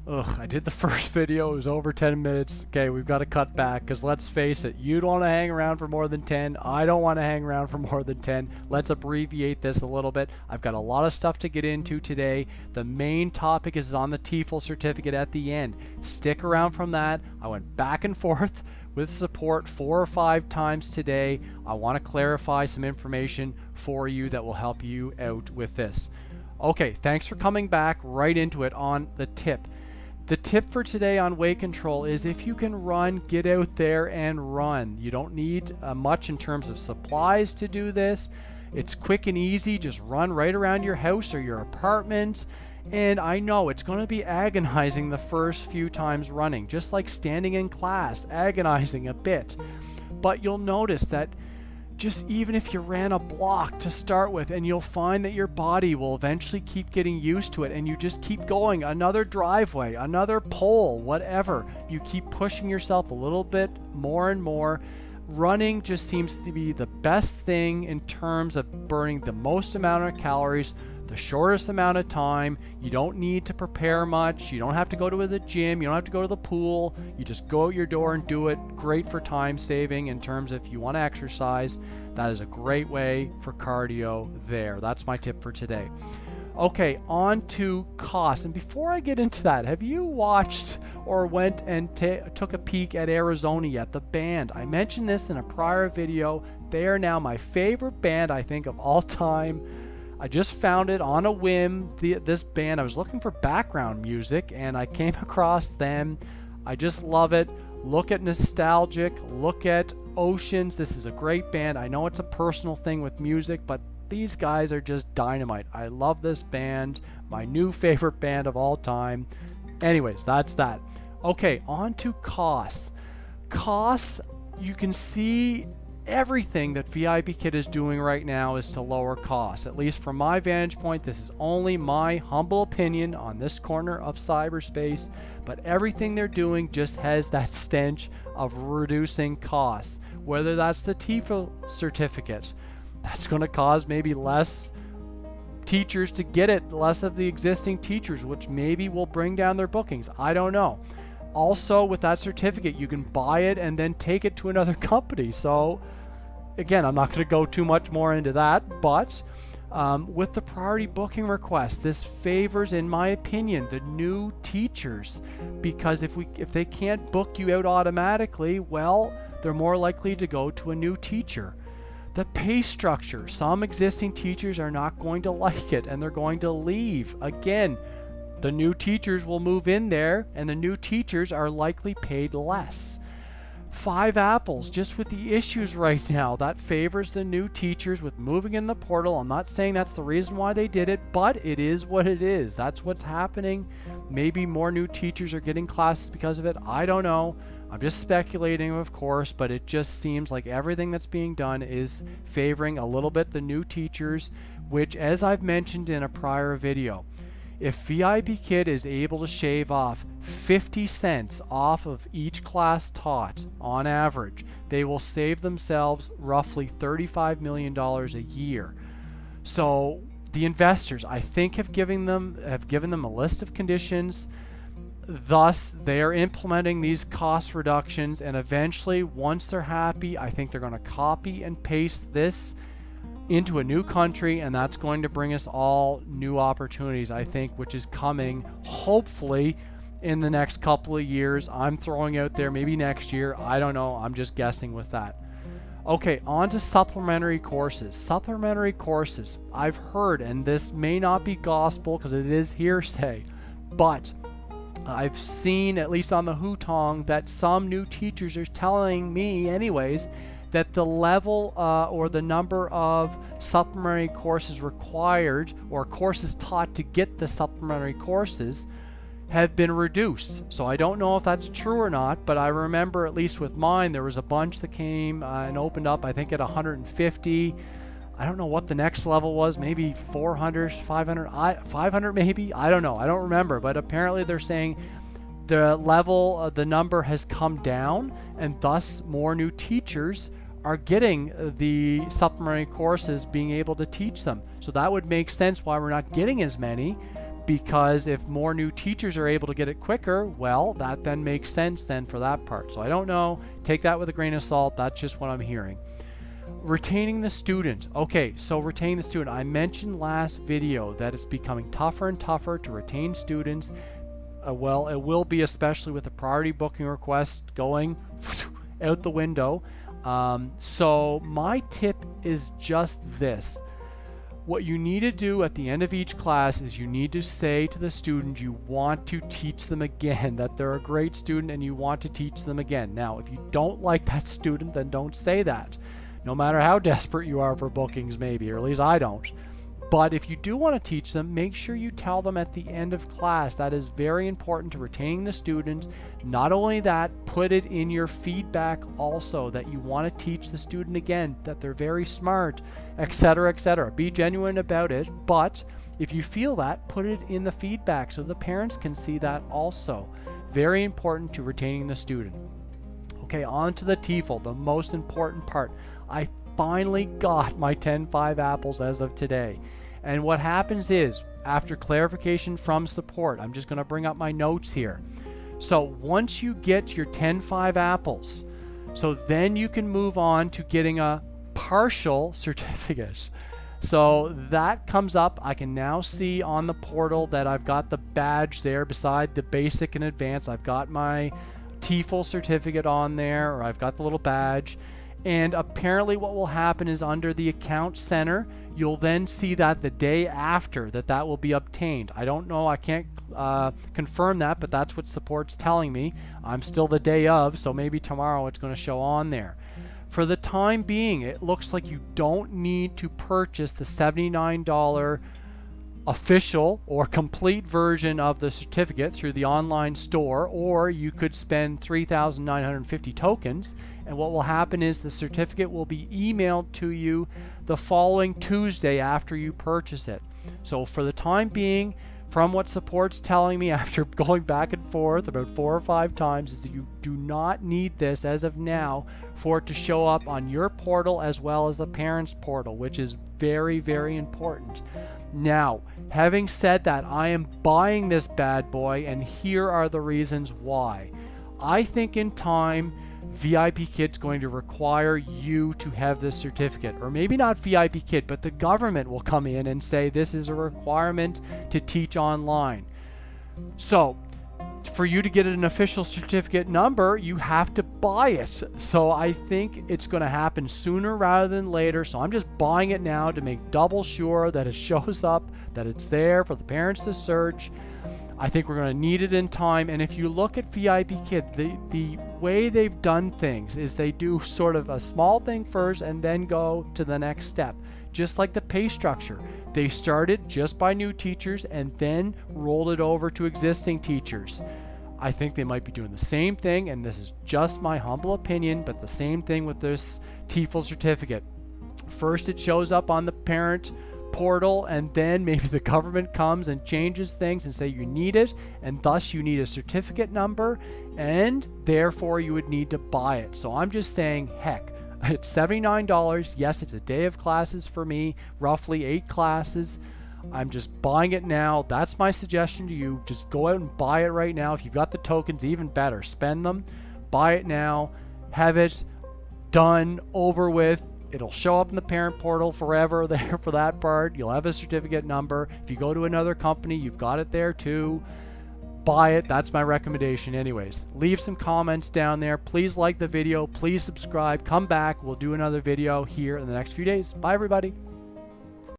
Ugh, I did the first video, it was over 10 minutes. Okay, we've got to cut back because let's face it, you don't want to hang around for more than 10. I don't want to hang around for more than 10. Let's abbreviate this a little bit. I've got a lot of stuff to get into today. The main topic is on the Tefl certificate at the end. Stick around from that. I went back and forth with support 4 or 5 times today. I want to clarify some information for you that will help you out with this. Okay, thanks for coming back right into it on the tip. The tip for today on weight control is if you can run, get out there and run. You don't need much in terms of supplies to do this. It's quick and easy. Just run right around your house or your apartment. And I know it's going to be agonizing the first few times running, just like standing in class, agonizing a bit. But you'll notice that just even if you ran a block to start with, and you'll find that your body will eventually keep getting used to it, and you just keep going, another driveway, another pole, whatever. You keep pushing yourself a little bit more and more. Running just seems to be the best thing in terms of burning the most amount of calories, the shortest amount of time. You don't need to prepare much. You don't have to go to the gym. You don't have to go to the pool. You just go out your door and do it. Great for time saving in terms of if you want to exercise. That is a great way for cardio there. That's my tip for today. Okay, on to cost. And before I get into that, have you watched or went and took a peek at Arizona yet? The band. I mentioned this in a prior video. They are now my favorite band, I think, of all time. I just found it on a whim, this band. I was looking for background music and I came across them. I just love it. Look at Nostalgic, look at Oceans. This is a great band. I know it's a personal thing with music, but these guys are just dynamite. I love this band, my new favorite band of all time. Anyways, that's that. Okay, on to costs. Costs, you can see everything that Vipkid is doing right now is to lower costs. At least from my vantage point, this is only my humble opinion on this corner of cyberspace, but everything they're doing just has that stench of reducing costs. Whether that's the Tefl certificate, that's going to cause maybe less teachers to get it, less of the existing teachers, which maybe will bring down their bookings. I don't know. Also, with that certificate, you can buy it and then take it to another company. So, again, I'm not going to go too much more into that, but with the priority booking request, this favors, in my opinion, the new teachers, because if they can't book you out automatically, well, they're more likely to go to a new teacher. The pay structure, some existing teachers are not going to like it and they're going to leave. Again, the new teachers will move in there and the new teachers are likely paid less. 5 apples, just with the issues right now, that favors the new teachers with moving in the portal. I'm not saying that's the reason why they did it, but it is what it is. That's what's happening. Maybe more new teachers are getting classes because of it. I don't know. I'm just speculating, of course, but it just seems like everything that's being done is favoring a little bit the new teachers, which, as I've mentioned in a prior video, if Vipkid is able to shave off 50 cents off of each class taught on average, they will save themselves roughly $35 million a year. So the investors, I think, have given them a list of conditions. Thus, they are implementing these cost reductions, and eventually, once they're happy, I think they're going to copy and paste this into a new country, and that's going to bring us all new opportunities, I think, which is coming hopefully in the next couple of years. I'm throwing out there maybe next year. I don't know. I'm just guessing with that. Okay, on to supplementary courses. Supplementary courses, I've heard, and this may not be gospel because it is hearsay, but I've seen, at least on the Hutong, that some new teachers are telling me anyways that the level or the number of supplementary courses required or courses taught to get the supplementary courses have been reduced. So I don't know if that's true or not, but I remember, at least with mine, there was a bunch that came and opened up, I think, at 150. I don't know what the next level was, maybe 400, 500, 500 maybe? I don't know. I don't remember, but apparently they're saying the level, the number has come down, and thus more new teachers are getting the supplementary courses, being able to teach them. So that would make sense why we're not getting as many. because if more new teachers are able to get it quicker, well, that then makes sense then for that part. So I don't know. Take that with a grain of salt. That's just what I'm hearing. Retaining the student. Okay, so retaining the student. I mentioned last video that it's becoming tougher and tougher to retain students. Well, it will be, especially with the priority booking request going out the window. So my tip is just this. What you need to do at the end of each class is you need to say to the student you want to teach them again, that they're a great student and you want to teach them again. Now, if you don't like that student, then don't say that. No matter how desperate you are for bookings, maybe, or at least I don't. But if you do want to teach them, make sure you tell them at the end of class. That is very important to retaining the student. Not only that, put it in your feedback also that you want to teach the student again, that they're very smart, etc., etc. Be genuine about it, but if you feel that, put it in the feedback so the parents can see that also. Very important to retaining the student. Okay, on to the Tefl, the most important part. I finally got my 10.5 apples as of today. And what happens is, after clarification from support, I'm just going to bring up my notes here. So once you get your 10.5 apples, so then you can move on to getting a partial certificate. So that comes up. I can now see on the portal that I've got the badge there beside the basic and advanced. I've got my Tefl certificate on there, or I've got the little badge. And apparently what will happen is under the account center, you'll then see that the day after that will be obtained. I don't know, I can't confirm that, but that's what support's telling me. I'm still the day of, so maybe tomorrow it's going to show on there. For the time being, it looks like you don't need to purchase the $79 official or complete version of the certificate through the online store, or you could spend 3,950 tokens, and what will happen is the certificate will be emailed to you the following Tuesday after you purchase it. So for the time being, from what support's telling me after going back and forth about 4 or 5 times, is that you do not need this as of now for it to show up on your portal as well as the parents' portal, which is very, very important. Now, having said that, I am buying this bad boy, and here are the reasons why. I think in time, Vipkid's going to require you to have this certificate, or maybe not Vipkid, but the government will come in and say this is a requirement to teach online. So for you to get an official certificate number, you have to buy it. So I think it's going to happen sooner rather than later. So I'm just buying it now to make double sure that it shows up, that it's there for the parents to search. I think we're going to need it in time. And if you look at Vipkid, the way they've done things is they do sort of a small thing first and then go to the next step. Just like the pay structure. They started just by new teachers and then rolled it over to existing teachers. I think they might be doing the same thing, and this is just my humble opinion, but the same thing with this Tefl certificate. First it shows up on the parent portal, and then maybe the government comes and changes things and say you need it, and thus you need a certificate number, and therefore you would need to buy it. So I'm just saying, heck, it's $79. Yes, it's a day of classes for me, roughly 8 classes. I'm just buying it now. That's my suggestion to you. Just go out and buy it right now. If you've got the tokens, even better. Spend them. Buy it now. Have it done, over with. It'll show up in the parent portal forever there for that part. You'll have a certificate number. If you go to another company, you've got it there too. Buy it. That's my recommendation anyways. Leave some comments down there. Please like the video. Please subscribe. Come back. We'll do another video here in the next few days. Bye, everybody.